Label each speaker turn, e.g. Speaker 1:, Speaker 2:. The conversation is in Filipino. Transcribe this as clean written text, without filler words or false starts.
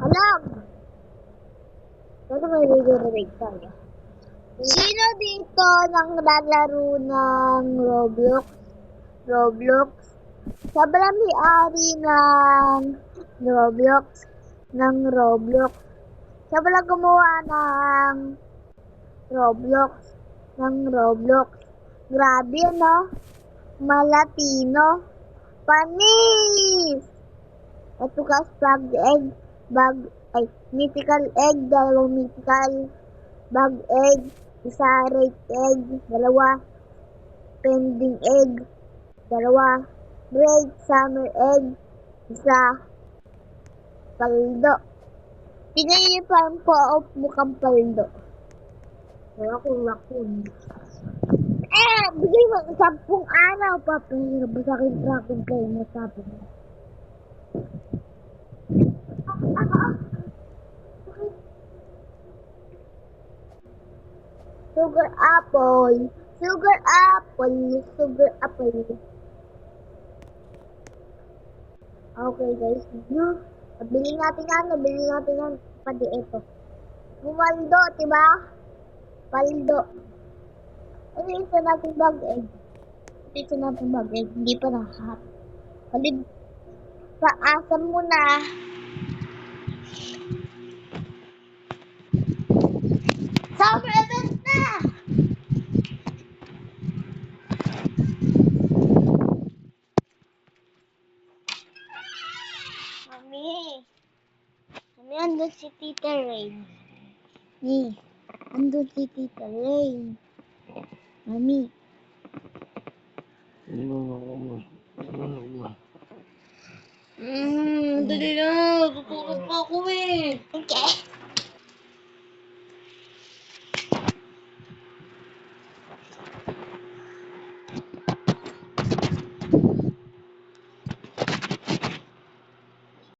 Speaker 1: Alam! Pero may nagre-rate tayo. Sino dito naglalaro ng Roblox? Roblox? Siya ba lang may-ari ng Roblox? Ng Roblox? Siya ba lang gumawa ng Roblox? Ng Roblox? Grabe, no? Malatino. Panis! Ito guys, mythical egg, dalawang mythical bag egg, isa rate egg, dalawa pending egg, dalawa rate summer egg, isa paldo. Tingnan niyo yung parang po-off mukhang paldo. Wala akong raccoon. Bigay mo 10 araw pa, pero ba sa akin raccoon kayo nasabi mo? Sugar apple. Sugar apple. Sugar apple. Okay guys. Nabili natin yan. Pati ito. Pumaldo, diba? Paldo. Ano yung isa natin bag egg? Ito natin bag egg. Hindi pa nakat. Halid. Paasan mo na. Summer event na! Mami, andun si Tita Rain. Andun si Tita Rain. Mami.
Speaker 2: Dali na. Tutulog pa ako eh.
Speaker 1: Okay.